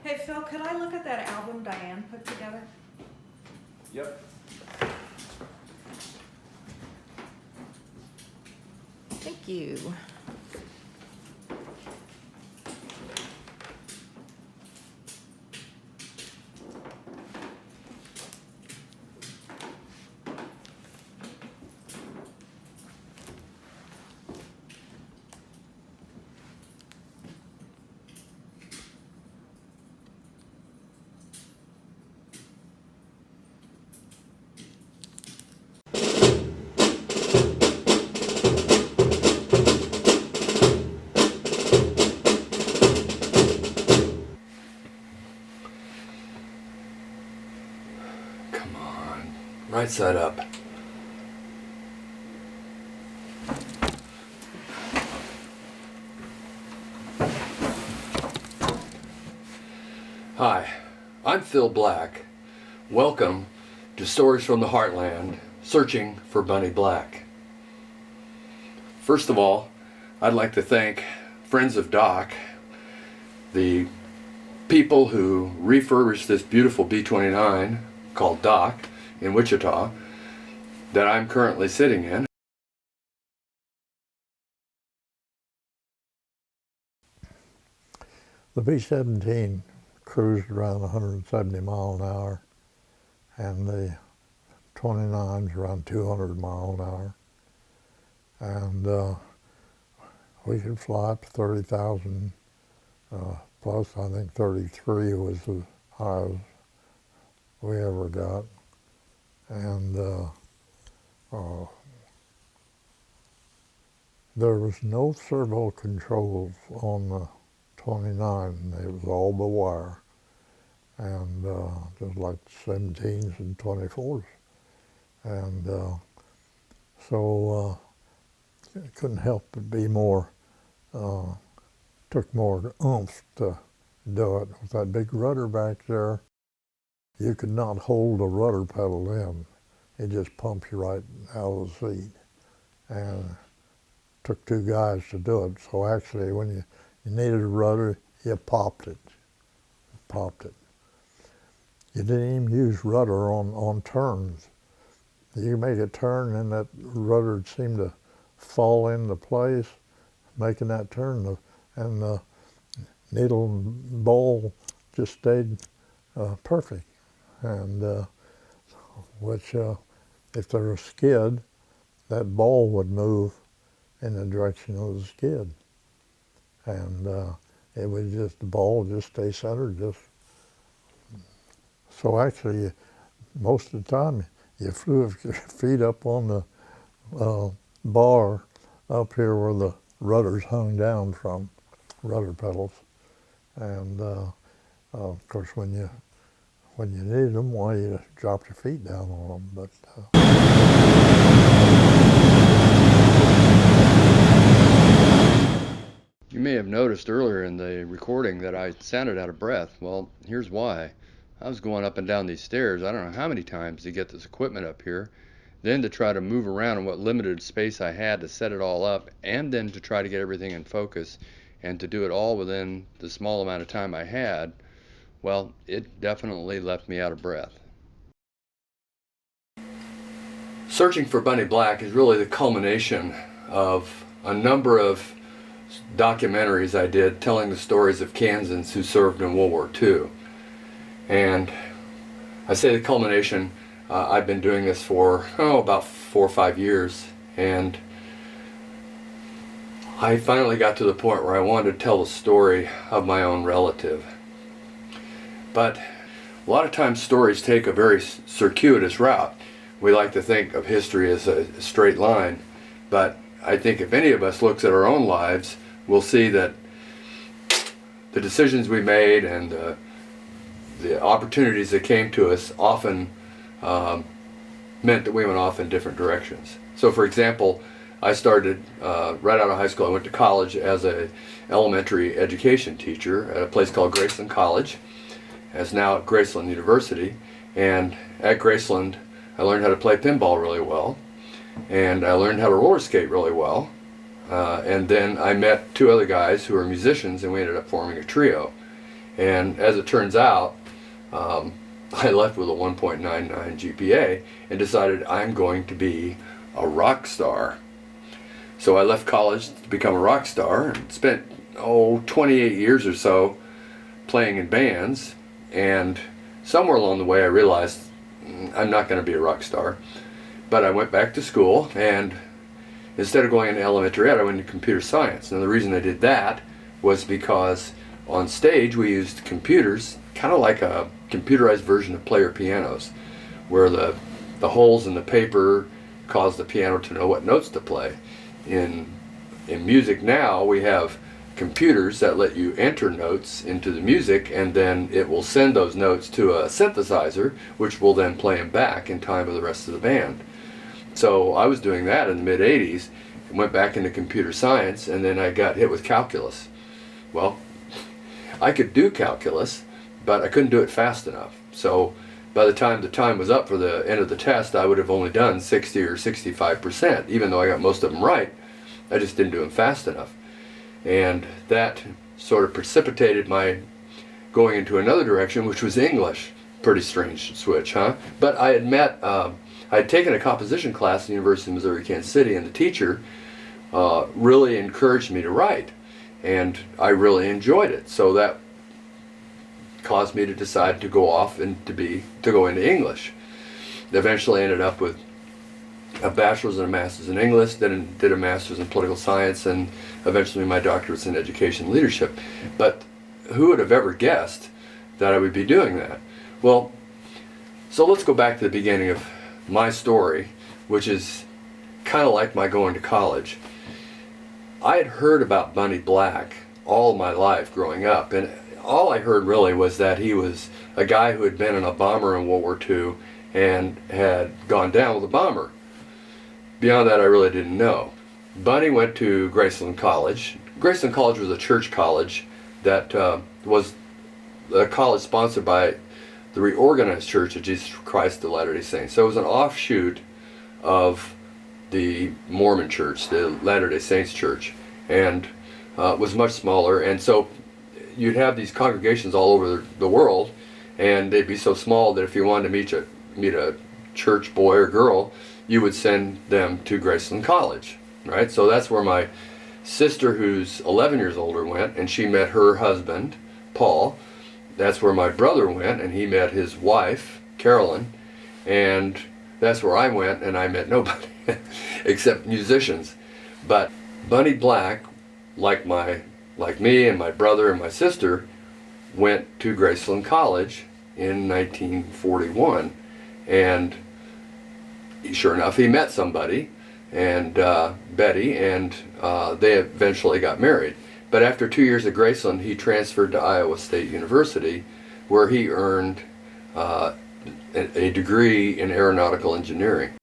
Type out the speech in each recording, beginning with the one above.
Hey Phil, could I look at that album Diane put together? Yep. Thank you. Come on. Right side up. Hi, I'm Phil Black. Welcome to Stories from the Heartland, Searching for Bunny Black. First of all, I'd like to thank Friends of Doc, the people who refurbished this beautiful B-29 called Doc in Wichita that I'm currently sitting in. The B-17 cruised around 170 miles an hour, and the 29's around 200 miles an hour. And we could fly up to 30,000 plus. I think 33 was the highest we ever got. And there was no servo controls on the 29. It was all the wire, and just like 17s and 24s. And so it couldn't help but be more, took more oomph to do it. With that big rudder back there, you could not hold the rudder pedal in. It just pumped you right out of the seat. And it took two guys to do it. So actually, when you needed a rudder, you popped it. Popped it. You didn't even use rudder on turns. You make a turn and that rudder would seem to fall into place, making that turn, and the needle and bowl just stayed perfect. And which, if there was a skid, that ball would move in the direction of the skid. And it would just, the ball would just stay centered. So actually, most of the time, you flew with your feet up on the bar up here where the rudders hung down from, rudder pedals. And of course, when you needed them, well, you dropped your feet down on them. But You may have noticed earlier in the recording that I sounded out of breath. Well, here's why. I was going up and down these stairs, I don't know how many times, to get this equipment up here, then to try to move around in what limited space I had to set it all up, and then to try to get everything in focus, and to do it all within the small amount of time I had. Well, it definitely left me out of breath. Searching for Bunny Black is really the culmination of a number of documentaries I did telling the stories of Kansans who served in World War II. And I say the culmination, I've been doing this for about 4 or 5 years, and I finally got to the point where I wanted to tell the story of my own relative. But a lot of times stories take a very circuitous route. We like to think of history as a straight line, but I think if any of us looks at our own lives, we'll see that the decisions we made and the opportunities that came to us often meant that we went off in different directions. So for example, I started right out of high school. I went to college as an elementary education teacher at a place called Graceland College, as now at Graceland University. And at Graceland, I learned how to play pinball really well, and I learned how to roller skate really well. And then I met two other guys who were musicians, and we ended up forming a trio. And as it turns out, I left with a 1.99 GPA and decided I'm going to be a rock star. So I left college to become a rock star and spent 28 years or so playing in bands, and somewhere along the way I realized I'm not going to be a rock star. But I went back to school, and instead of going into elementary ed, I went into computer science. And the reason I did that was because on stage we used computers, kind of like a computerized version of player pianos, where the holes in the paper cause the piano to know what notes to play. In music now, we have computers that let you enter notes into the music, and then it will send those notes to a synthesizer, which will then play them back in time with the rest of the band. So I was doing that in the mid-'80s, and went back into computer science, and then I got hit with calculus. Well, I could do calculus, but I couldn't do it fast enough. So by the time was up for the end of the test, I would have only done 60 or 65%, even though I got most of them right. I just didn't do them fast enough. And that sort of precipitated my going into another direction, which was English. Pretty strange switch, huh? But I had taken a composition class at the University of Missouri, Kansas City, and the teacher really encouraged me to write. And I really enjoyed it. So that caused me to decide to go off and to go into English. Eventually ended up with a bachelor's and a master's in English, then did a master's in political science, and eventually my doctorate's in education leadership. But who would have ever guessed that I would be doing that? Well, so let's go back to the beginning of my story, which is kind of like my going to college. I had heard about Bunny Black all my life growing up, and all I heard really was that he was a guy who had been in a bomber in World War II and had gone down with a bomber. Beyond that, I really didn't know. Bunny went to Graceland College. Graceland College was a church college that was a college sponsored by the Reorganized Church of Jesus Christ of Latter-day Saints. So it was an offshoot of the Mormon Church, the Latter-day Saints Church, and was much smaller. And so you'd have these congregations all over the world, and they'd be so small that if you wanted to meet a church boy or girl, you would send them to Graceland College, right? So that's where my sister, who's 11 years older, went, and she met her husband, Paul. That's where my brother went, and he met his wife, Carolyn. And that's where I went, and I met nobody except musicians. But Bunny Black, like me and my brother and my sister, went to Graceland College in 1941, and sure enough, he met somebody, and Betty, and they eventually got married. But after 2 years at Graceland, he transferred to Iowa State University, where he earned a degree in aeronautical engineering.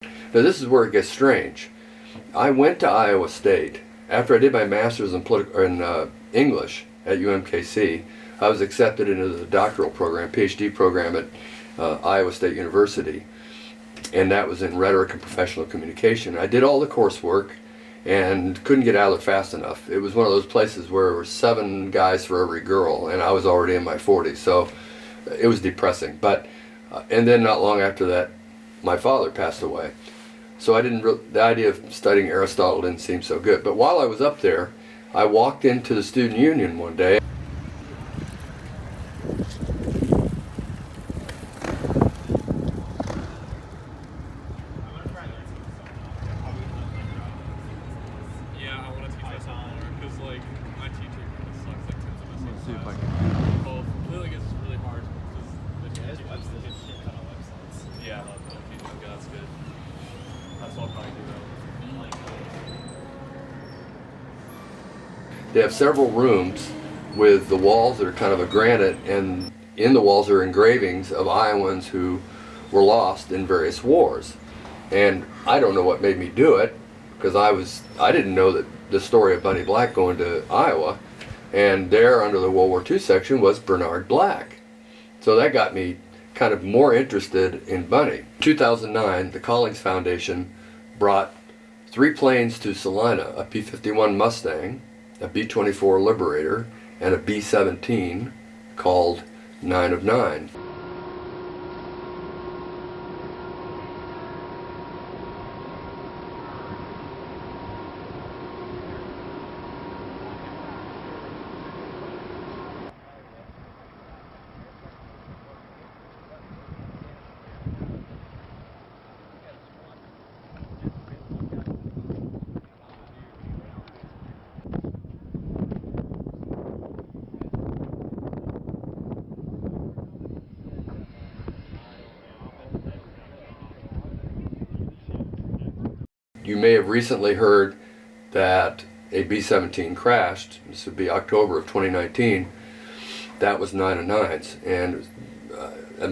Now this is where it gets strange. I went to Iowa State after I did my master's in English at UMKC. I was accepted into the doctoral program, PhD program at Iowa State University, and that was in rhetoric and professional communication. I did all the coursework and couldn't get out of there fast enough. It was one of those places where there were 7 guys for every girl, and I was already in my 40s, so it was depressing. But and then not long after that, my father passed away. So the idea of studying Aristotle didn't seem so good. But while I was up there, I walked into the student union one day. They have several rooms with the walls that are kind of a granite, and in the walls are engravings of Iowans who were lost in various wars. And I don't know what made me do it, because I didn't know that the story of Bunny Black going to Iowa, and there under the World War II section was Bernard Black. So that got me kind of more interested in Bunny. In 2009, the Collings Foundation brought 3 planes to Salina, a P-51 Mustang, a B-24 Liberator, and a B-17 called 9 of 9. You may have recently heard that a B-17 crashed. This would be October of 2019. That was 9 of 9s, and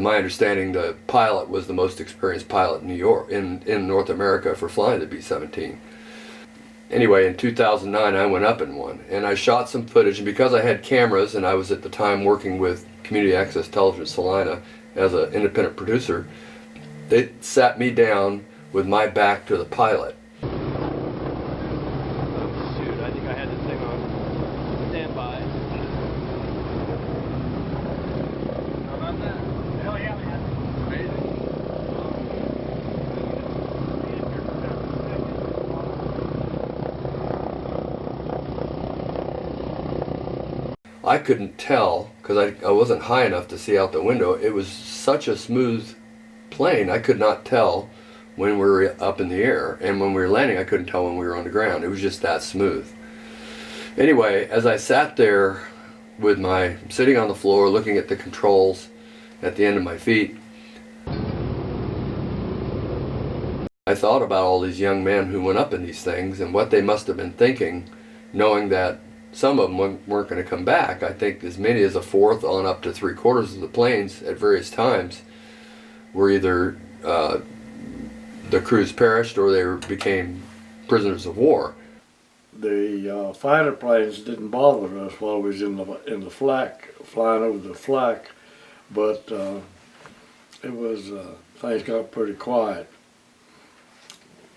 my understanding, the pilot was the most experienced pilot in New York, in North America, for flying the B-17. Anyway, in 2009, I went up in one, and I shot some footage. And because I had cameras, and I was at the time working with Community Access Television Salina as an independent producer, they sat me down with my back to the pilot. I couldn't tell, because I wasn't high enough to see out the window. It was such a smooth plane, I could not tell when we were up in the air, and when we were landing, I couldn't tell when we were on the ground. It was just that smooth. Anyway, as I sat there with sitting on the floor looking at the controls at the end of my feet, I thought about all these young men who went up in these things and what they must have been thinking, knowing that some of them weren't going to come back. I think as many as a fourth on up to 3/4 of the planes at various times were either the crews perished or they became prisoners of war. The fighter planes didn't bother us while we was in the flak, flying over the flak, but it was things got pretty quiet.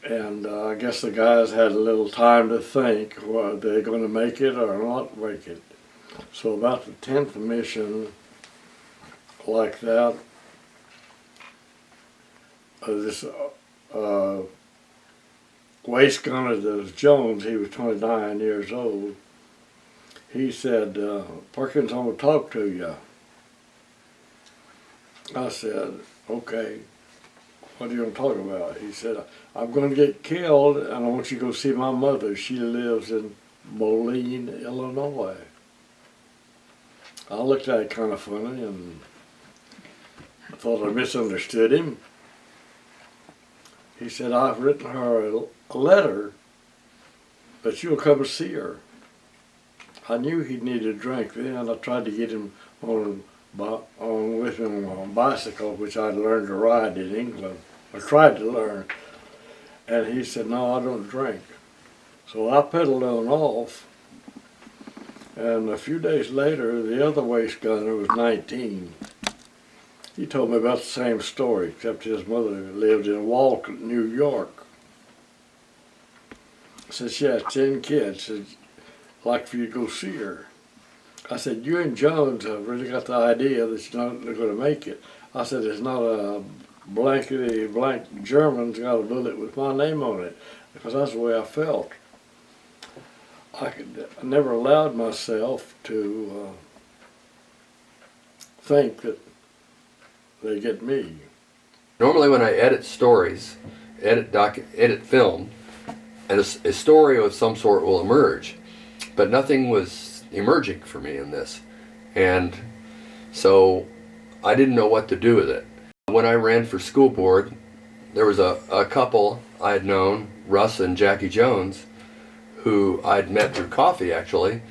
And I guess the guys had a little time to think, were they going to make it or not make it? So about the 10th mission, like that, this waist gunner that was Jones, he was 29 years old, he said, Perkins, I'm going to talk to you. I said, okay. What are you going to talk about? He said, I'm going to get killed and I want you to go see my mother. She lives in Moline, Illinois. I looked at it kind of funny and I thought I misunderstood him. He said, I've written her a letter that you'll come and see her. I knew he needed a drink then. I tried to get him with him on a bicycle, which I'd learned to ride in England. I tried to learn. And he said, no, I don't drink. So I pedaled on off. And a few days later, the other waist gunner was 19. He told me about the same story, except his mother lived in Walcott, New York. Said she had 10 kids. Said, I'd like for you to go see her. I said, you and Jones have really got the idea that you're not going to make it. I said, it's not a blankety blank German's got a bullet with my name on it, because that's the way I felt. I never allowed myself to think that they get me. Normally when I edit stories, edit film, and a story of some sort will emerge, but nothing was emerging for me in this, and so I didn't know what to do with it. When I ran for school board, there was a couple I had known, Russ and Jackie Jones, who I'd met through coffee actually,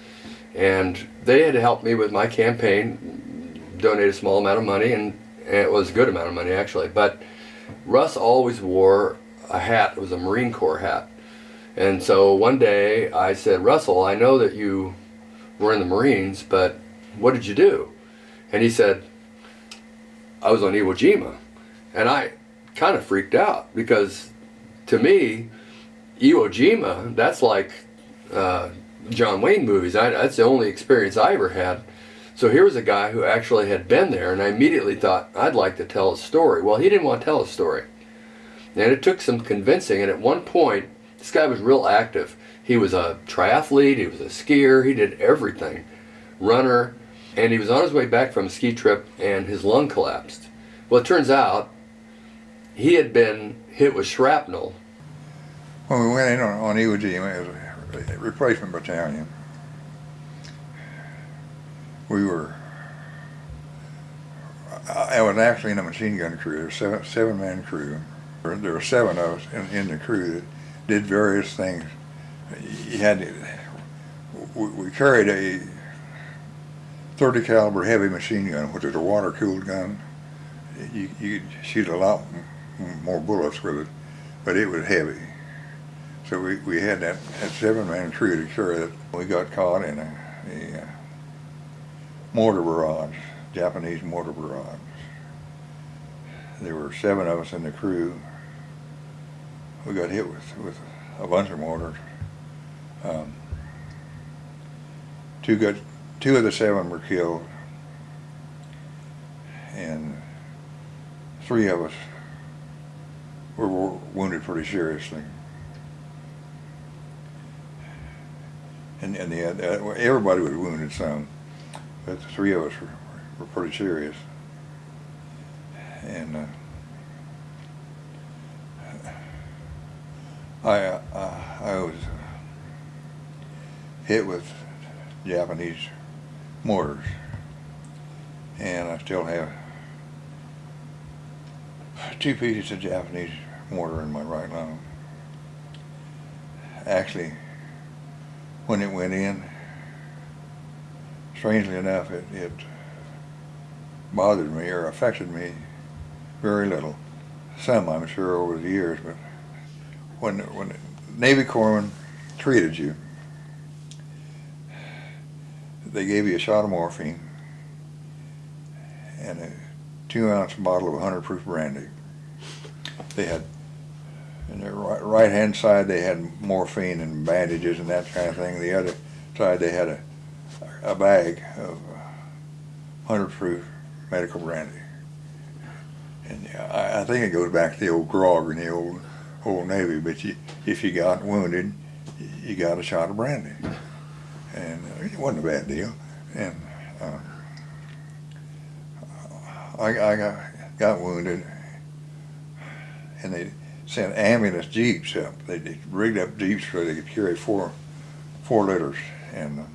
and they had helped me with my campaign, donate a small amount of money, and it was a good amount of money actually, but Russ always wore a hat. It was a Marine Corps hat. And so one day I said, Russell, I know that you were in the Marines, but what did you do? And he said, I was on Iwo Jima. And I kind of freaked out, because to me, Iwo Jima, that's like John Wayne movies. That's the only experience I ever had. So here was a guy who actually had been there, and I immediately thought, I'd like to tell a story. Well, he didn't want to tell a story. And it took some convincing, and at one point, this guy was real active. He was a triathlete, he was a skier, he did everything. Runner, and he was on his way back from a ski trip, and his lung collapsed. Well, it turns out, he had been hit with shrapnel. When we went in on Iwo Jima, it was a replacement battalion. I was actually in a machine gun crew, a seven-man crew. There were 7 of us in the crew that did various things. We carried a 30 caliber heavy machine gun, which is a water-cooled gun. You could shoot a lot more bullets with it, but it was heavy. So we had that 7-man crew to carry it. We got caught in a mortar barrage, Japanese mortar barrage. There were 7 of us in the crew. We got hit with a bunch of mortars. 2 of the 7 were killed, and 3 of us were wounded pretty seriously. And everybody was wounded some, but the 3 of us were pretty serious. And I was hit with Japanese mortars, and I still have 2 pieces of Japanese mortar in my right lung. Actually, when it went in, strangely enough, it bothered me or affected me very little. Some, I'm sure, over the years, but when the Navy corpsman treated you, they gave you a shot of morphine and a 2-ounce bottle of 100 proof brandy. They had, in their right hand side, they had morphine and bandages and that kind of thing. The other side, they had a bag of 100 proof medical brandy. And I think it goes back to the old grog in the old Navy, but if you got wounded, you got a shot of brandy. And it wasn't a bad deal. And I got wounded, and they sent ambulance jeeps up. They rigged up jeeps so they could carry four litters. And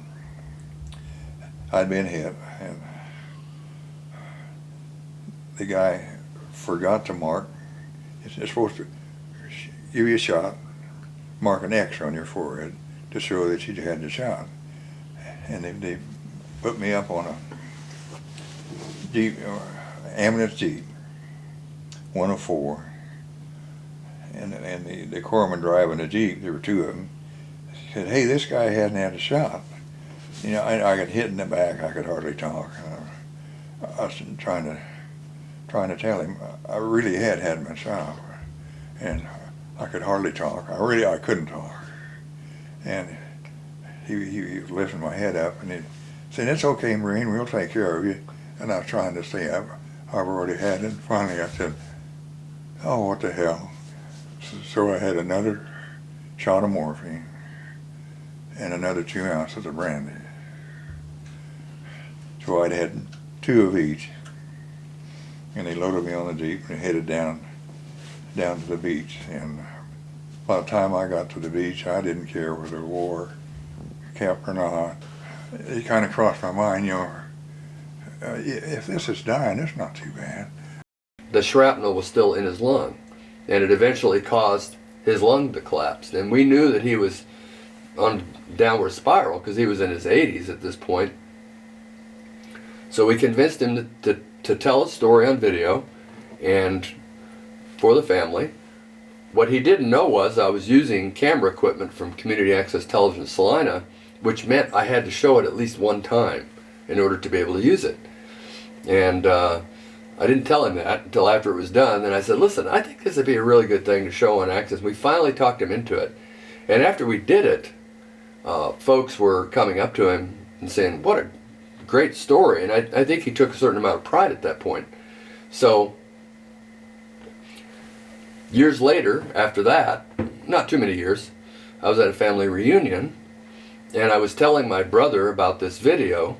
I'd been hit, and the guy forgot to mark. It's supposed to give you a shot, mark an X on your forehead to show that you had the shot. And they put me up on a Jeep, ambulance Jeep, 1 of 4. And the corpsman driving the Jeep, there were 2 of them, said, "Hey, this guy hasn't had a shot." You know, I got hit in the back. I could hardly talk. I was trying to tell him I really had my shot, and I could hardly talk. I couldn't talk. And he was lifting my head up, and he said, "It's okay, Marine, we'll take care of you." And I was trying to say I've already had it. Finally I said, "Oh, what the hell." So I had another shot of morphine and another 2 ounces of brandy. So I'd had 2 of each. And they loaded me on the Jeep and headed down to the beach. And by the time I got to the beach, I didn't care whether the war kept or not. It kind of crossed my mind, you know, if this is dying, it's not too bad. The shrapnel was still in his lung, and it eventually caused his lung to collapse. And we knew that he was on a downward spiral because he was in his 80s at this point. So we convinced him to tell a story on video and for the family. What he didn't know was I was using camera equipment from Community Access Television Salina, which meant I had to show it at least 1 time in order to be able to use it. And I didn't tell him that until after it was done. Then I said, "Listen, I think this would be a really good thing to show on Access." We finally talked him into it. And after we did it, folks were coming up to him and saying, "What a great story." And I think he took a certain amount of pride at that point. So years later, after that, not too many years, I was at a family reunion, and I was telling my brother about this video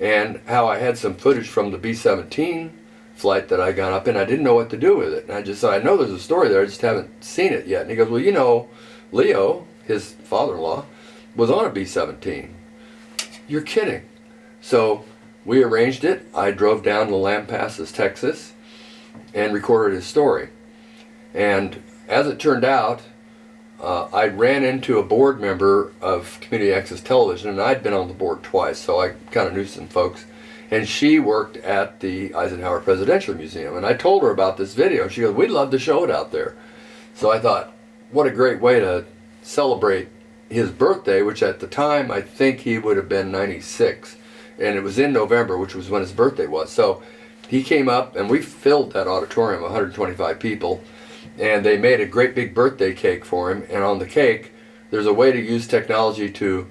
and how I had some footage from the B-17 flight that I got up in. I didn't know what to do with it. And I just said, "I know there's a story there, I just haven't seen it yet." And he goes, "Well, you know, Leo," his father-in-law, "was on a B-17. You're kidding." So we arranged it. I drove down to Lampasas, Texas, and recorded his story. And as it turned out, I ran into a board member of Community Access Television, and I'd been on the board twice, so I kind of knew some folks. And she worked at the Eisenhower Presidential Museum. And I told her about this video, and she goes, "We'd love to show it out there." So I thought, what a great way to celebrate his birthday, which at the time I think he would have been 96. And it was in November, which was when his birthday was. So he came up, and we filled that auditorium, 125 people. And they made a great big birthday cake for him. And on the cake, there's a way to use technology to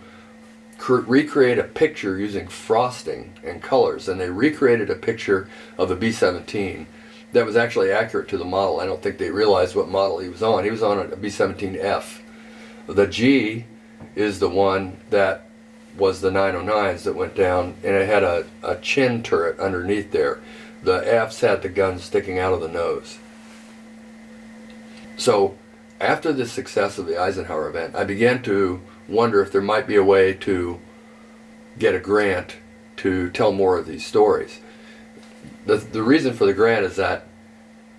recreate a picture using frosting and colors. And they recreated a picture of a B-17 that was actually accurate to the model. I don't think they realized what model he was on. He was on a B-17F. The G is the one that was the 909s that went down, and it had a chin turret underneath there. The Fs had the guns sticking out of the nose. So after the success of the Eisenhower event, I began to wonder if there might be a way to get a grant to tell more of these stories. The reason for the grant is that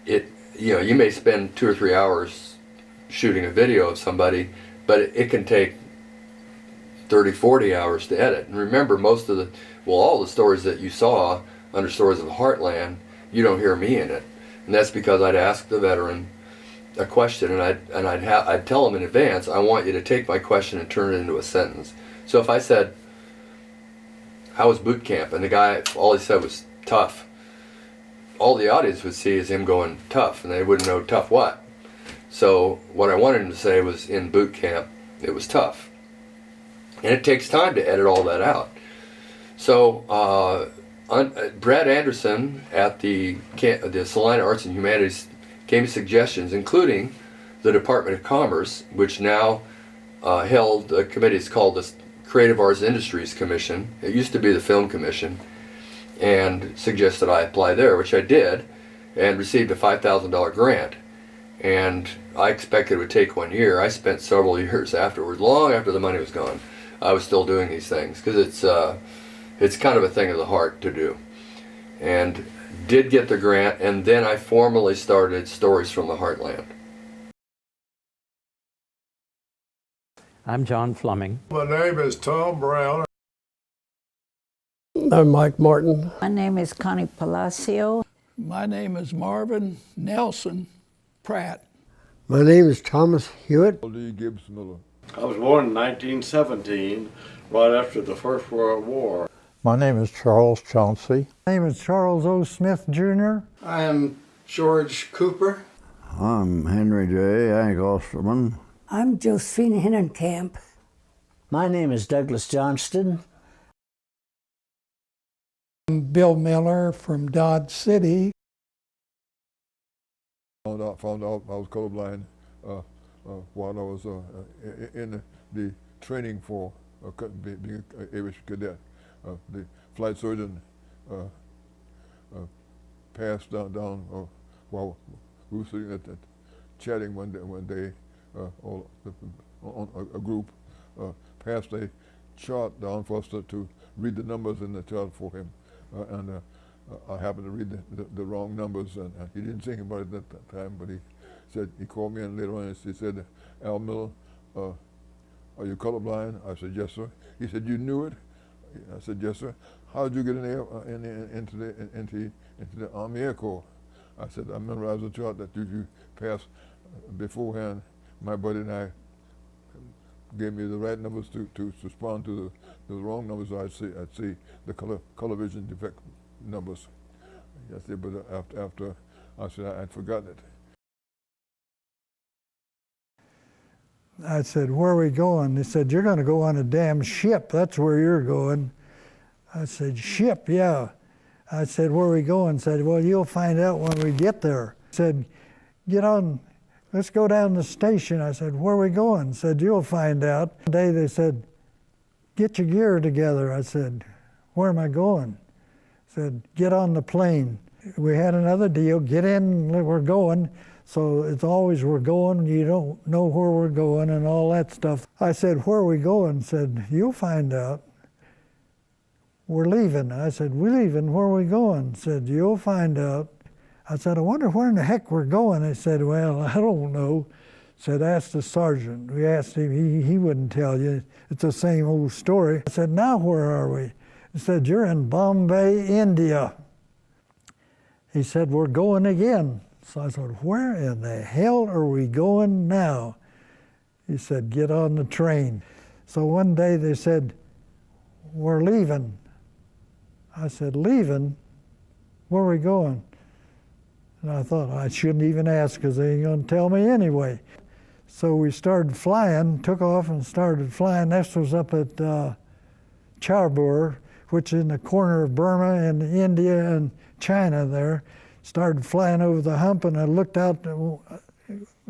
you may spend 2 or 3 hours shooting a video of somebody, but it can take 30, 40 hours to edit. And remember, all the stories that you saw under Stories of the Heartland, you don't hear me in it. And that's because I'd ask the veteran a question, and I'd tell him in advance, "I want you to take my question and turn it into a sentence." So if I said, "How was boot camp?" and the guy, all he said was "tough," all the audience would see is him going "tough," and they wouldn't know tough what. So what I wanted him to say was, "In boot camp, it was tough." And it takes time to edit all that out. So Brad Anderson at the Salina Arts and Humanities gave me suggestions, including the Department of Commerce, which now held a committee. It's called the Creative Arts Industries Commission. It used to be the Film Commission, and suggested I apply there, which I did, and received a $5,000 grant. And I expected it would take 1 year. I spent several years afterwards, long after the money was gone. I was still doing these things because it's kind of a thing of the heart to do. And did get the grant, and then I formally started Stories from the Heartland. I'm John Fleming. My name is Tom Brown. I'm Mike Martin. My name is Connie Palacio. My name is Marvin Nelson Pratt. My name is Thomas Hewitt. Lee Gibbs Miller. I was born in 1917, right after the First World War. My name is Charles Chauncey. My name is Charles O. Smith, Jr. I am George Cooper. I'm Henry J. Osterman. I'm Josephine Hinnenkamp. My name is Douglas Johnston. I'm Bill Miller from Dodge City. Found out I was colorblind while I was in the training for being an aviation cadet. The flight surgeon passed down while we were sitting at chatting one day on a group, passed a chart down for us to read the numbers in the chart for him, and I happened to read the wrong numbers, and he didn't think about it at that time, but he called me in later on and he said, "Al Miller, are you colorblind?" I said, "Yes, sir." He said, "You knew it?" I said, "Yes, sir." "How did you get into the Army Air Corps?" I said, "I memorized the chart that you passed beforehand. My buddy and I gave me the right numbers to respond to the wrong numbers. I'd see the color vision defect numbers." I said, but after I said I'd forgotten it. I said, where are we going? He said, you're going to go on a damn ship. That's where you're going. I said, ship, yeah. I said, where are we going? He said, well, you'll find out when we get there. He said, get on, let's go down the station. I said, where are we going? He said, you'll find out. One day they said, get your gear together. I said, where am I going? He said, get on the plane. We had another deal, get in, we're going. So it's always we're going, you don't know where we're going and all that stuff. I said, where are we going? He said, you'll find out. We're leaving. I said, we're leaving, where are we going? He said, you'll find out. I said, I wonder where in the heck we're going. He said, well, I don't know. He said, ask the sergeant. We asked him, he wouldn't tell you. It's the same old story. I said, now where are we? He said, you're in Bombay, India. He said, we're going again. So I said, where in the hell are we going now? He said, get on the train. So one day they said, we're leaving. I said, leaving? Where are we going? And I thought, I shouldn't even ask because they ain't going to tell me anyway. So we started flying, took off and started flying. This was up at Charbur, which is in the corner of Burma and India and China there. Started flying over the hump, and I looked out,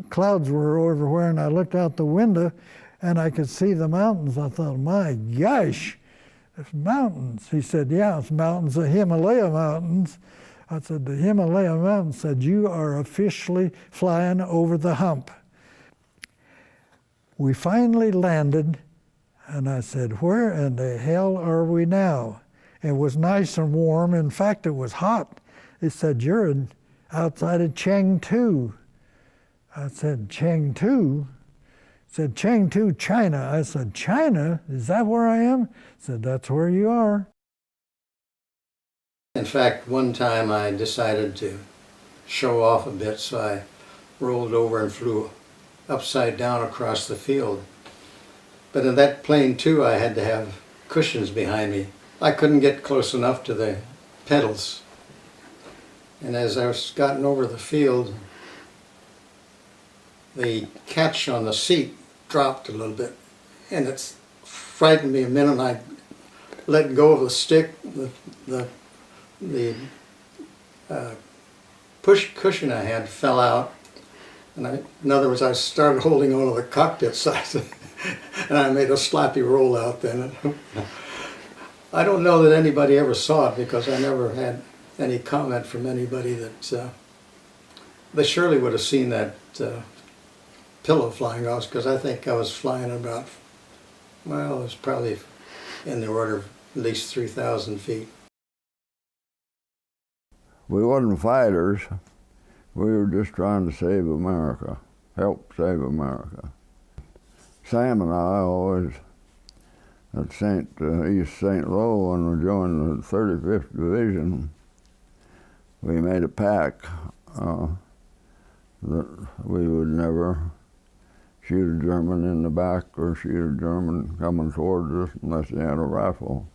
clouds were everywhere, and I looked out the window, and I could see the mountains. I thought, my gosh, it's mountains. He said, yeah, it's mountains, the Himalaya mountains. I said, the Himalaya mountains. Said, you are officially flying over the hump. We finally landed, and I said, where in the hell are we now? It was nice and warm. In fact, it was hot. He said, you're outside of Chengdu. I said, Chengdu? He said, Chengdu, China. I said, China? Is that where I am? He said, that's where you are. In fact, one time I decided to show off a bit, so I rolled over and flew upside down across the field. But in that plane too, I had to have cushions behind me. I couldn't get close enough to the pedals. And as I was gotten over the field, the catch on the seat dropped a little bit, and it frightened me a minute. I let go of the stick. The push cushion I had fell out, and in other words, I started holding on to the cockpit side, and I made a slappy roll out then. I don't know that anybody ever saw it because I never had any comment from anybody that they surely would have seen that pillow flying off, because I think I was flying about, well, it was probably in the order of at least 3,000 feet. We wasn't fighters. We were just trying to save America, help save America. Sam and I always at East St. Lo, when we joined the 35th Division, we made a pact that we would never shoot a German in the back or shoot a German coming towards us unless he had a rifle.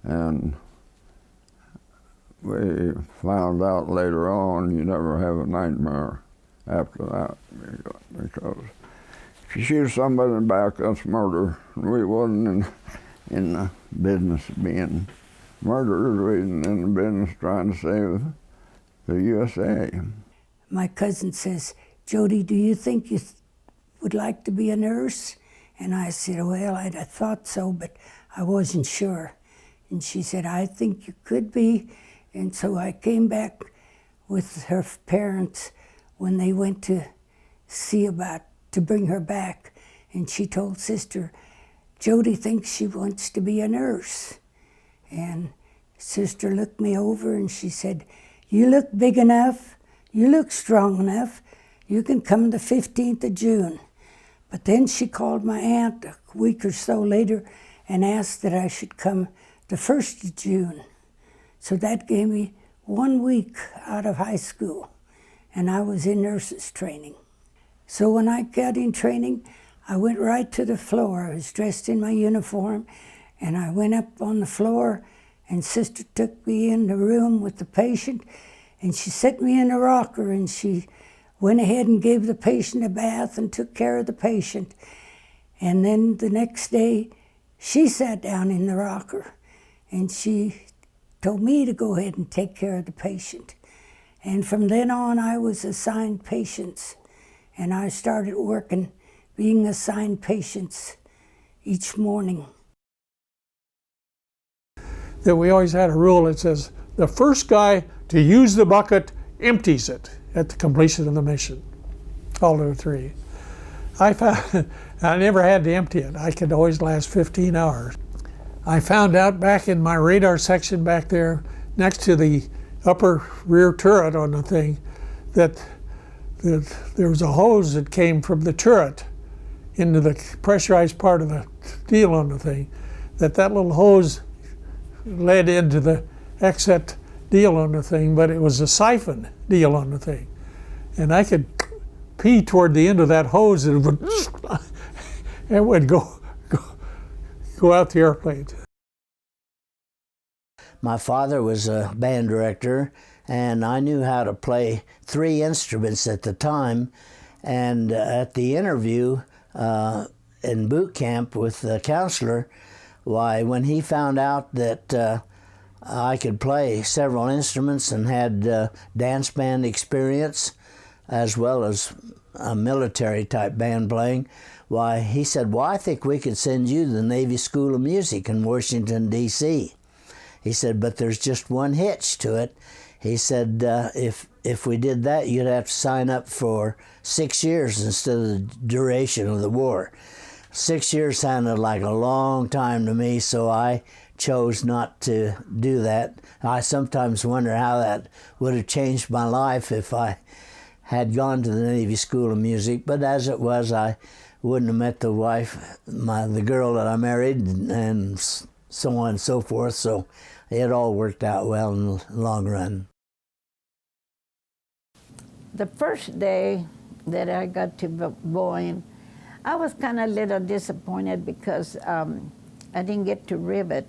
And we found out later on you never have a nightmare after that, because if you shoot somebody in the back, that's murder. We wasn't in the business of being murderers. We was in the business trying to save the USA. My cousin says, Jody, do you think you would like to be a nurse? And I said, well, I thought so, but I wasn't sure. And she said, I think you could be. And so I came back with her parents when they went to see about to bring her back. And she told Sister, Jody thinks she wants to be a nurse. And Sister looked me over and she said, you look big enough, you look strong enough, you can come the 15th of June. But then she called my aunt a week or so later and asked that I should come the 1st of June. So that gave me 1 week out of high school, and I was in nurses training. So when I got in training, I went right to the floor. I was dressed in my uniform, and I went up on the floor, and Sister took me in the room with the patient, and she set me in a rocker, and she went ahead and gave the patient a bath and took care of the patient. And then the next day, she sat down in the rocker and she told me to go ahead and take care of the patient. And from then on, I was assigned patients. And I started working, being assigned patients each morning. That we always had a rule that says the first guy to use the bucket empties it at the completion of the mission. All the three. I found I never had to empty it. I could always last 15 hours. I found out back in my radar section back there, next to the upper rear turret on the thing, that there was a hose that came from the turret into the pressurized part of the deal on the thing, that little hose led into the exit deal on the thing, but it was a siphon deal on the thing. And I could pee toward the end of that hose and it would go out the airplane. My father was a band director, and I knew how to play 3 instruments at the time. And at the interview in boot camp with the counselor, why, when he found out that I could play several instruments and had dance band experience, as well as a military type band playing, why, he said, well, I think we could send you to the Navy School of Music in Washington, D.C. He said, but there's just one hitch to it. He said, if we did that, you'd have to sign up for 6 years instead of the duration of the war. 6 years sounded like a long time to me, so I chose not to do that. I sometimes wonder how that would have changed my life if I had gone to the Navy School of Music, but as it was, I wouldn't have met the wife, the girl that I married, and so on and so forth, so it all worked out well in the long run. The first day that I got to Boeing, I was kind of a little disappointed because I didn't get to rivet,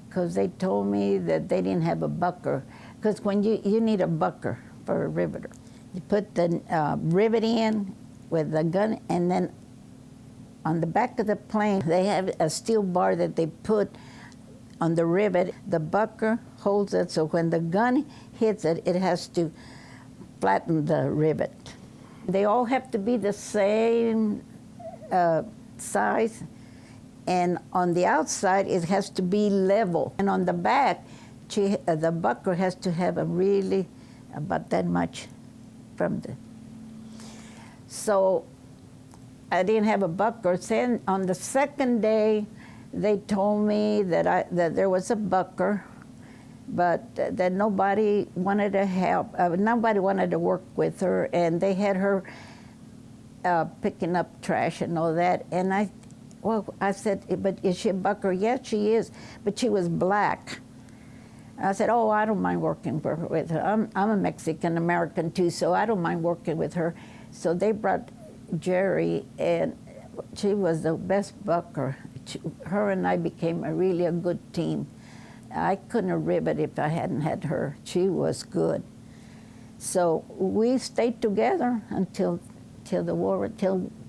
because they told me that they didn't have a bucker, because when you need a bucker for a riveter. You put the rivet in with the gun, and then on the back of the plane, they have a steel bar that they put on the rivet. The bucker holds it, so when the gun hits it, it has to flatten the rivet. They all have to be the same size, and on the outside, it has to be level. And on the back, the bucker has to have a really, about that much from the. So I didn't have a bucker. Then on the second day, they told me that there was a bucker, but that nobody wanted to help. Nobody wanted to work with her, and they had her picking up trash and all that. And I said, but is she a bucker? Yes, she is, but she was black. I said, oh, I don't mind working with her. I'm a Mexican-American too, so I don't mind working with her. So they brought Jerry, and she was the best bucker. Her and I became really a good team. I couldn't have rivet if I hadn't had her. She was good. So we stayed together until the war,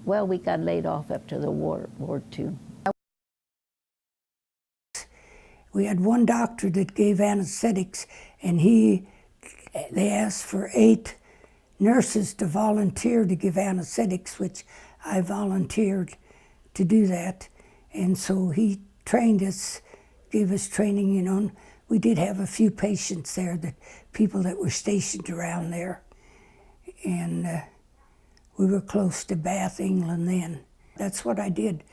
well, we got laid off after the War II. We had one doctor that gave anesthetics, and they asked for 8 nurses to volunteer to give anesthetics, which I volunteered to do that. And so he trained us, gave us training, you know. And we did have a few patients there, people that were stationed around there. And we were close to Bath, England then. That's what I did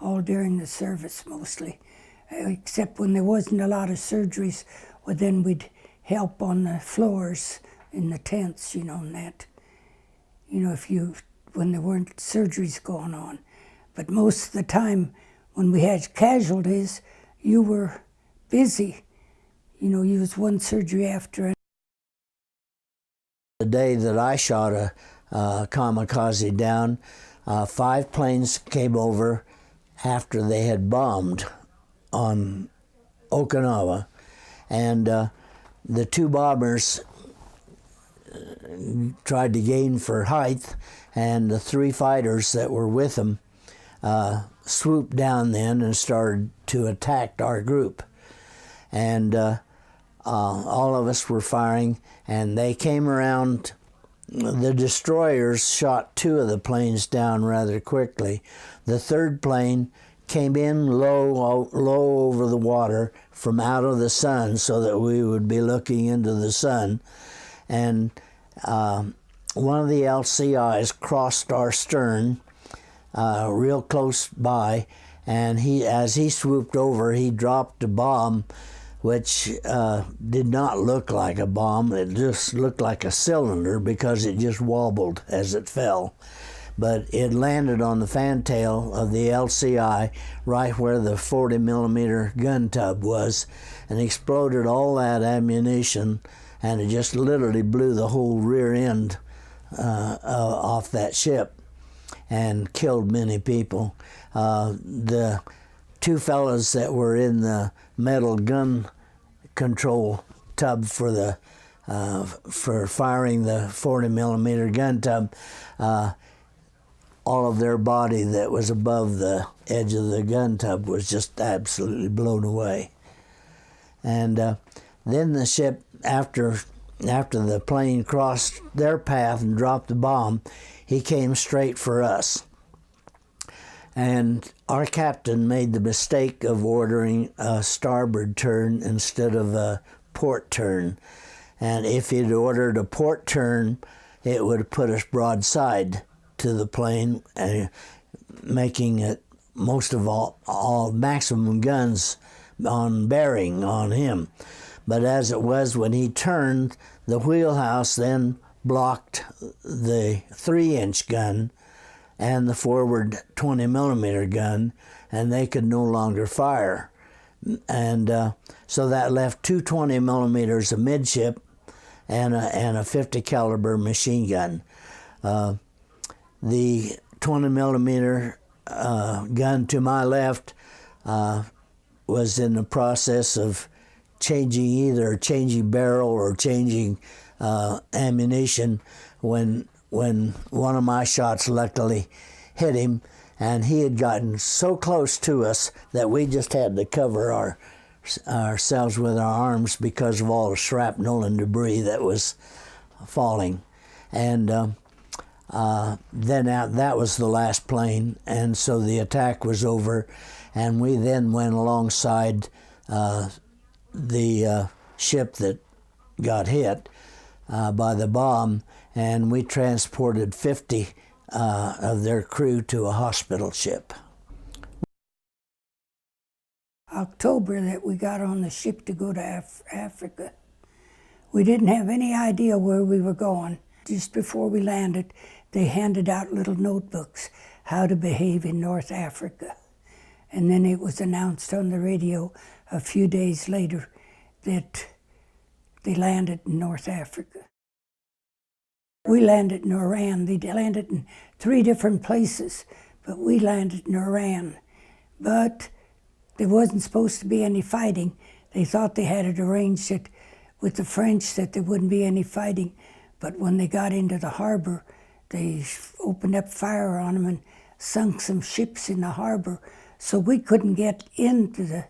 all during the service mostly. Except when there wasn't a lot of surgeries, well, then we'd help on the floors in the tents, you know, and that. You know, when there weren't surgeries going on. But most of the time, when we had casualties, you were busy. You know, you was one surgery after another. The day that I shot a kamikaze down, 5 planes came over after they had bombed on Okinawa, and the 2 bombers tried to gain for height, and the 3 fighters that were with him swooped down then and started to attack our group. And all of us were firing, and they came around. The destroyers shot 2 of the planes down rather quickly. The 3rd plane came in low over the water from out of the sun so that we would be looking into the sun. And one of the LCIs crossed our stern real close by, and as he swooped over, he dropped a bomb which did not look like a bomb. It just looked like a cylinder because it just wobbled as it fell. But it landed on the fantail of the LCI right where the 40-millimeter gun tub was, and exploded all that ammunition, and it just literally blew the whole rear end off that ship and killed many people. The 2 fellows that were in the metal gun control tub for firing the 40-millimeter gun tub, all of their body that was above the edge of the gun tub was just absolutely blown away. And then the ship, after the plane crossed their path and dropped the bomb, he came straight for us. And our captain made the mistake of ordering a starboard turn instead of a port turn. And if he'd ordered a port turn, it would have put us broadside to the plane, making it most of all maximum guns on bearing on him. But as it was, when he turned, the wheelhouse then blocked the 3-inch gun and the forward 20-millimeter gun, and they could no longer fire. And so that left 2 20-millimeters amidship and a 50 caliber machine gun. The 20-millimeter gun to my left was in the process of changing barrel or changing ammunition when one of my shots luckily hit him, and he had gotten so close to us that we just had to cover ourselves with our arms because of all the shrapnel and debris that was falling. And then that was the last plane, and so the attack was over, and we then went alongside the ship that got hit by the bomb, and we transported 50 of their crew to a hospital ship. October that we got on the ship to go to Africa. We didn't have any idea where we were going. Just before we landed, they handed out little notebooks, how to behave in North Africa. And then it was announced on the radio a few days later that they landed in North Africa. We landed in Oran. They landed in 3 different places, but we landed in Oran. But there wasn't supposed to be any fighting. They thought they had it arranged that with the French that there wouldn't be any fighting. But when they got into the harbor, they opened up fire on them and sunk some ships in the harbor. So we couldn't get into the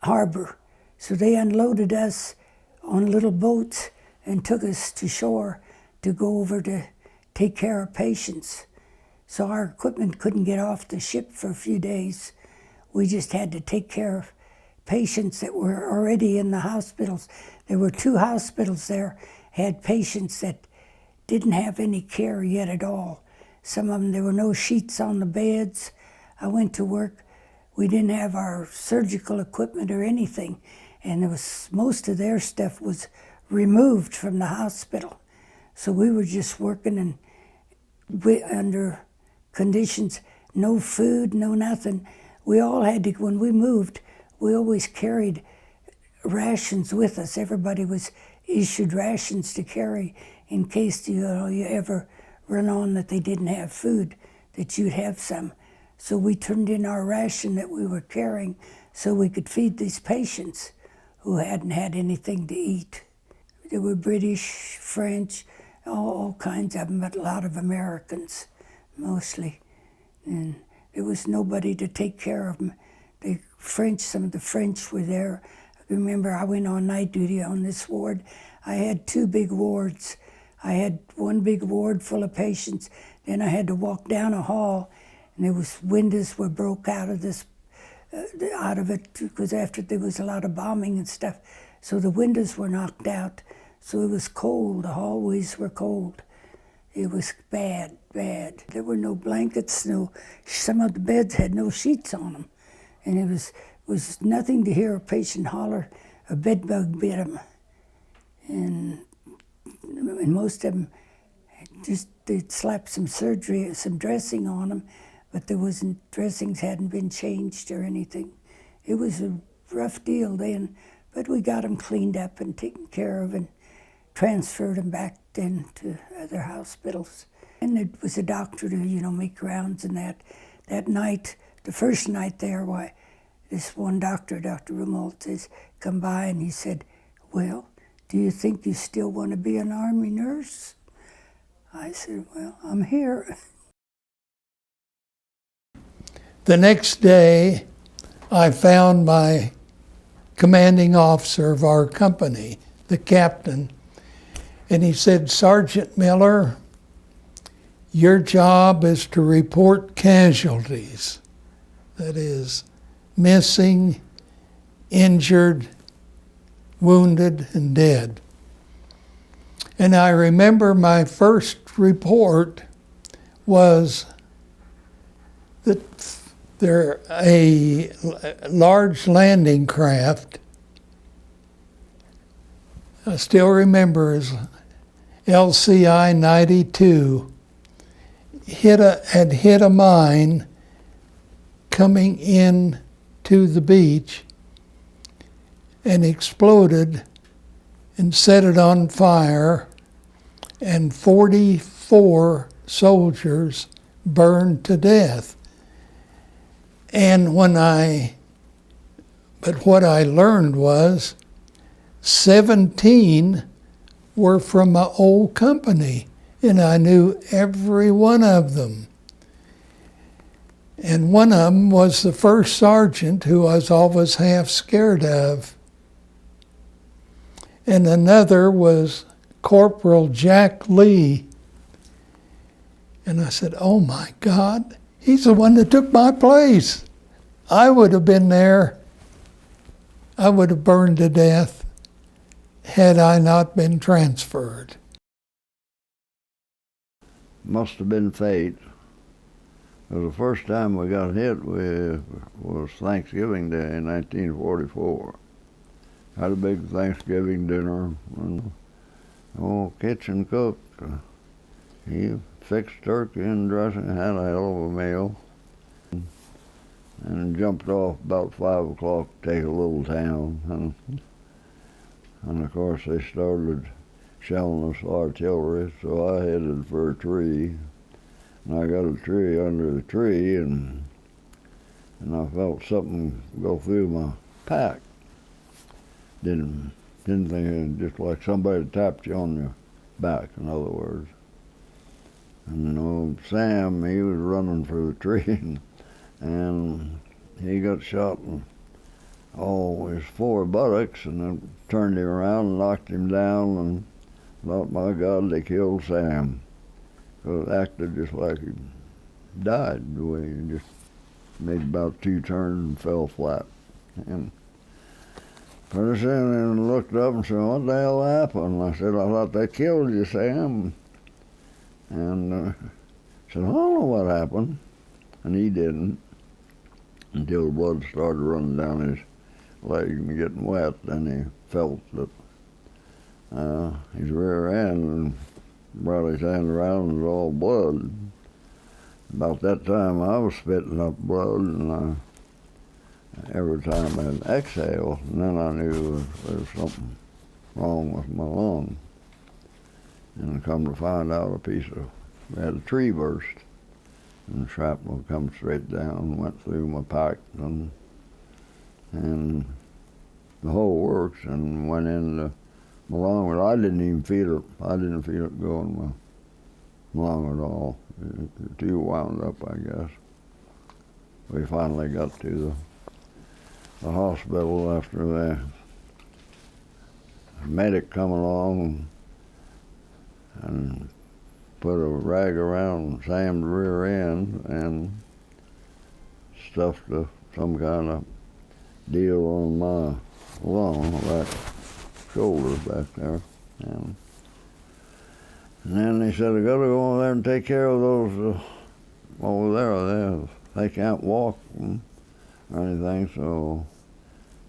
harbor. So they unloaded us on little boats and took us to shore to go over to take care of patients. So our equipment couldn't get off the ship for a few days. We just had to take care of patients that were already in the hospitals. There were 2 hospitals there, had patients that didn't have any care yet at all. Some of them, there were no sheets on the beds. I went to work. We didn't have our surgical equipment or anything, and most of their stuff was removed from the hospital. So we were just working under conditions, no food, no nothing. We all had to, when we moved, we always carried rations with us. Everybody was issued rations to carry in case you ever run on that they didn't have food, that you'd have some. So we turned in our ration that we were carrying so we could feed these patients who hadn't had anything to eat. There were British, French, all kinds of them, but a lot of Americans, mostly. And there was nobody to take care of them. The French, some of the French were there. I remember I went on night duty on this ward. I had 2 big wards. I had one big ward full of patients. Then I had to walk down a hall, and there was windows were broke out of this, out of it, because after there was a lot of bombing and stuff, so the windows were knocked out. So it was cold. The hallways were cold. It was bad, bad. There were no blankets. Some of the beds had no sheets on them, and it was nothing to hear a patient holler. A bed bug bit them, and most of them they'd slap some dressing on them, but dressings hadn't been changed or anything. It was a rough deal then, but we got them cleaned up and taken care of and transferred them back then to other hospitals. And there was a doctor to, make rounds and that. That night, the first night there, why, this one doctor, Dr. Rumult, says, come by and he said, well, do you think you still want to be an Army nurse? I said, well, I'm here. The next day, I found my commanding officer of our company, the captain, and he said, Sergeant Miller, your job is to report casualties. That is, missing, injured, wounded, and dead. And I remember my first report was that a large landing craft, I still remember as LCI 92, had hit a mine coming in to the beach and exploded and set it on fire, and 44 soldiers burned to death. And what I learned was 17 were from my old company, and I knew every one of them. And one of them was the first sergeant, who I was always half scared of. And another was Corporal Jack Lee. And I said, oh my God, he's the one that took my place. I would have been there. I would have burned to death had I not been transferred. Must have been fate. The first time we got hit was Thanksgiving Day in 1944. Had a big Thanksgiving dinner, and kitchen cook, he fixed turkey and dressing, had a hell of a meal, and jumped off about 5 o'clock to take a little town, and of course they started shelling us artillery, so I headed for a tree. And I got a tree under the tree, and I felt something go through my pack. Didn't think it, just like somebody tapped you on your back, in other words. And old Sam, he was running for the tree, and he got shot in his 4 buttocks, and then turned him around and knocked him down, and thought, my God, they killed Sam. So it acted just like he died, the way he just made about 2 turns and fell flat. And pretty soon I looked up and said, what the hell happened? I said, I thought they killed you, Sam. And said, I don't know what happened. And he didn't, until the blood started running down his leg and getting wet. Then he felt that his rear end, and brought his hand around and it was all blood. About that time I was spitting up blood, and every time I'd exhale, and then I knew there was something wrong with my lung. And come to find out, we had a tree burst, and shrapnel come straight down, went through my pack, and the whole works, and went into along with it. I didn't even feel it. I didn't feel it going along at all. Too wound up, I guess. We finally got to the hospital after the medic come along and put a rag around Sam's rear end and stuffed some kind of deal on my lung, right shoulder back there. And then they said, I gotta go over there and take care of those over there. They can't walk or anything, so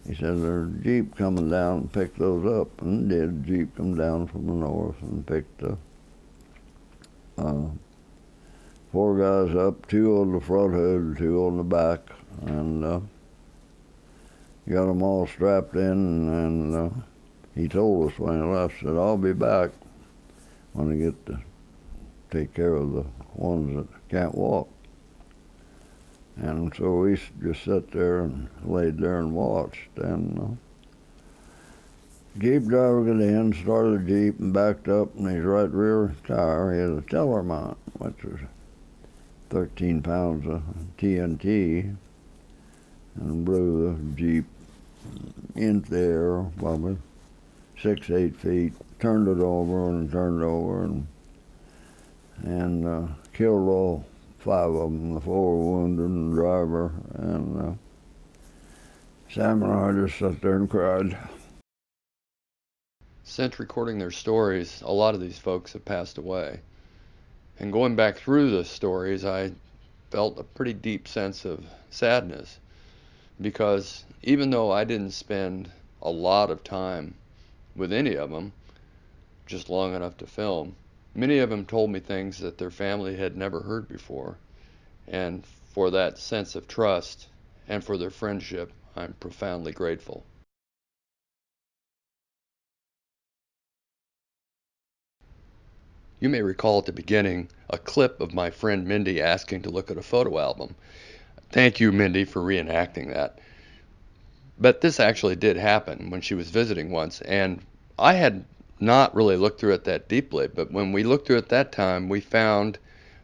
he said there's a Jeep coming down and picked those up, and did. Jeep come down from the north and picked the 4 guys up, 2 on the front hood, 2 on the back, and got them all strapped in, and he told us when he left, said, I'll be back when I get to take care of the ones that can't walk. And so we just sat there and laid there and watched, and Jeep driver got in, started the Jeep and backed up, and his right rear tire, he had a teller mount, which was 13 pounds of TNT, and blew the Jeep into the air, probably 6-8 feet, turned it over and killed all 5 of them, the 4 wounded and the driver, and Sam and I just sat there and cried. Since recording their stories, a lot of these folks have passed away. And going back through the stories, I felt a pretty deep sense of sadness, because even though I didn't spend a lot of time with any of them, just long enough to film, many of them told me things that their family had never heard before. And for that sense of trust and for their friendship, I'm profoundly grateful. You may recall at the beginning a clip of my friend Mindy asking to look at a photo album. Thank you, Mindy, for reenacting that. But this actually did happen when she was visiting once, and I had not really looked through it that deeply, but when we looked through it that time, we found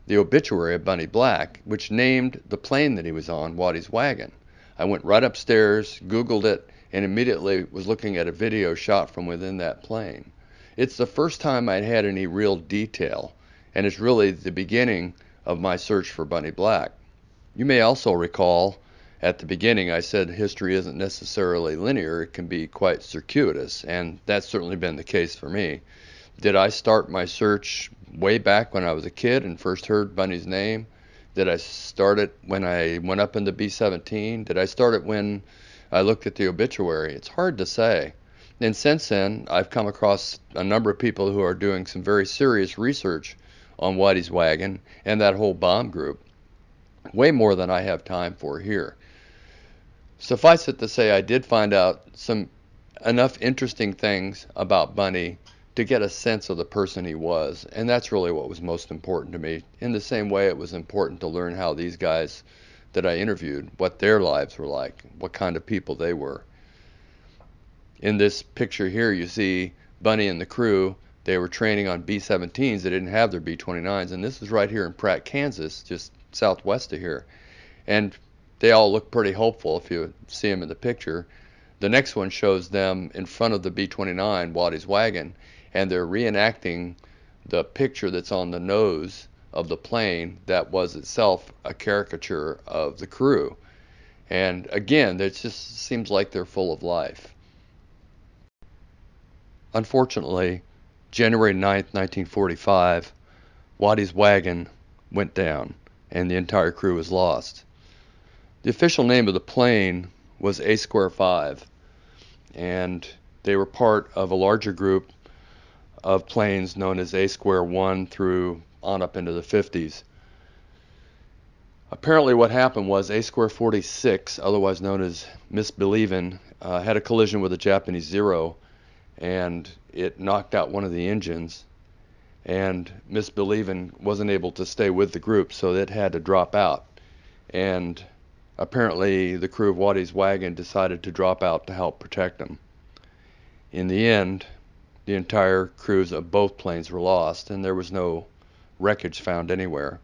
the obituary of Bunny Black, which named the plane that he was on Waddy's Wagon. I went right upstairs, Googled it, and immediately was looking at a video shot from within that plane. It's the first time I'd had any real detail, and it's really the beginning of my search for Bunny Black. You may also recall at the beginning I said history isn't necessarily linear, it can be quite circuitous, and that's certainly been the case for me. Did I start my search way back when I was a kid and first heard Bunny's name? Did I start it when I went up into B-17? Did I start it when I looked at the obituary? It's hard to say. And since then, I've come across a number of people who are doing some very serious research on Waddy's Wagon and that whole bomb group. Way more than I have time for here. Suffice it to say, I did find out enough interesting things about Bunny to get a sense of the person he was, and that's really what was most important to me. In the same way it was important to learn how these guys that I interviewed, what their lives were like, what kind of people they were. In this picture here, you see Bunny and the crew. They were training on B-17s. They didn't have their B-29s, and this is right here in Pratt, Kansas, just southwest of here. And they all look pretty hopeful if you see them in the picture. The next one shows them in front of the B-29, Waddy's Wagon, and they're reenacting the picture that's on the nose of the plane that was itself a caricature of the crew. And again, it just seems like they're full of life. Unfortunately, January 9th, 1945, Waddy's Wagon went down and the entire crew was lost. The official name of the plane was A-5, and they were part of a larger group of planes known as A-1 through on up into the 50s. Apparently what happened was A-46, otherwise known as Misbelievin', had a collision with a Japanese Zero, and it knocked out one of the engines, and Misbelievin' wasn't able to stay with the group, so it had to drop out. And apparently the crew of Waddy's Wagon decided to drop out to help protect them. In the end, the entire crews of both planes were lost, and there was no wreckage found anywhere.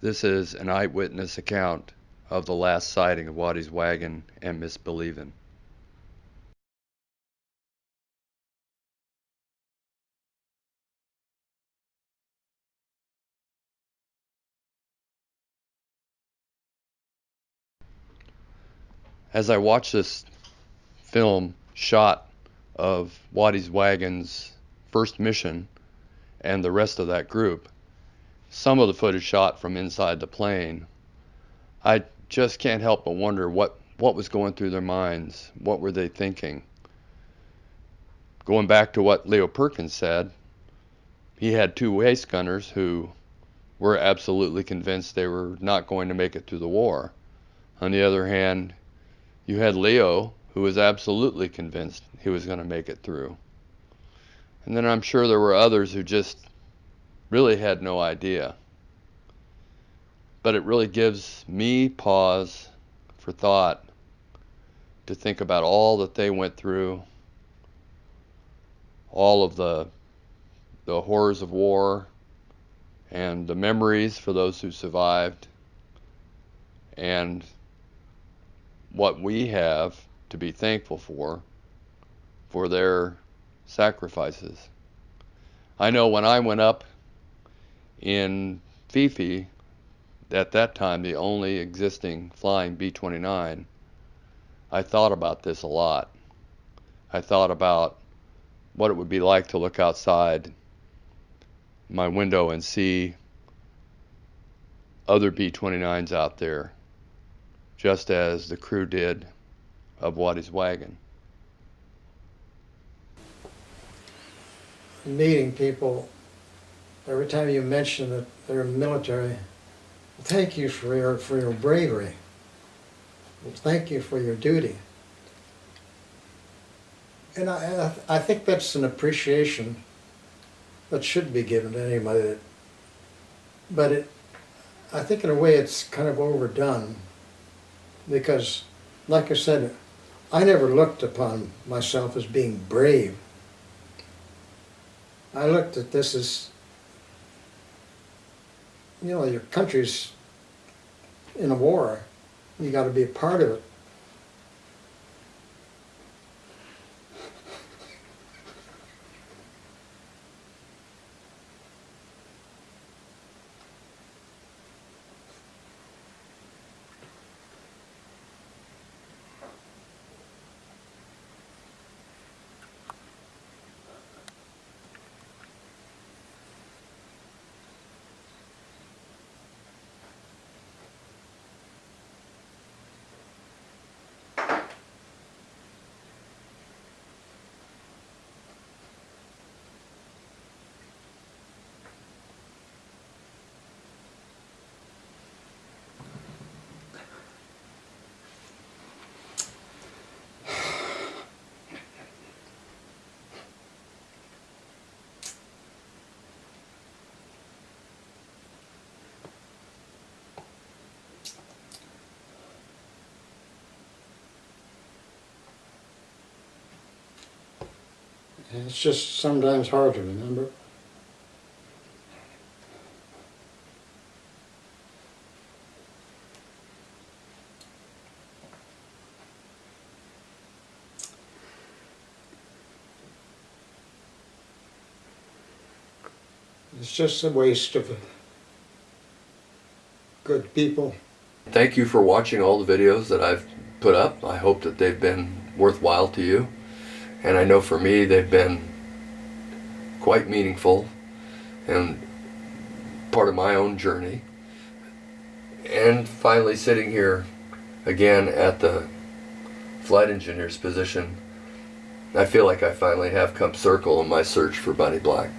This is an eyewitness account of the last sighting of Waddy's wagon and Miss Believin'. As I watch this film shot of Waddy's wagon's first mission and the rest of that group, some of the footage shot from inside the plane, I just can't help but wonder what was going through their minds. What were they thinking? Going back to what Leo Perkins said, he had two waist gunners who were absolutely convinced they were not going to make it through the war. On the other hand, you had Leo, who was absolutely convinced he was going to make it through. And then I'm sure there were others who just really had no idea. But it really gives me pause for thought to think about all that they went through, all of the horrors of war, and the memories for those who survived, and what we have to be thankful for their sacrifices. I know when I went up in Fifi, at that time the only existing flying B-29, I thought about this a lot. I thought about what it would be like to look outside my window and see other B-29s out there, just as the crew did of Waddy's wagon. Meeting people, every time you mention that they're military, thank you for your bravery. Thank you for your duty. And I think that's an appreciation that should be given to anybody. But I think in a way it's kind of overdone, because, like I said, I never looked upon myself as being brave. I looked at this as, you know, your country's in a war. You got to be a part of it. And it's just sometimes hard to remember. It's just a waste of good people. Thank you for watching all the videos that I've put up. I hope that they've been worthwhile to you. And I know for me they've been quite meaningful and part of my own journey. And finally sitting here again at the flight engineer's position, I feel like I finally have come circle in my search for Bunny Black.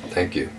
Thank you.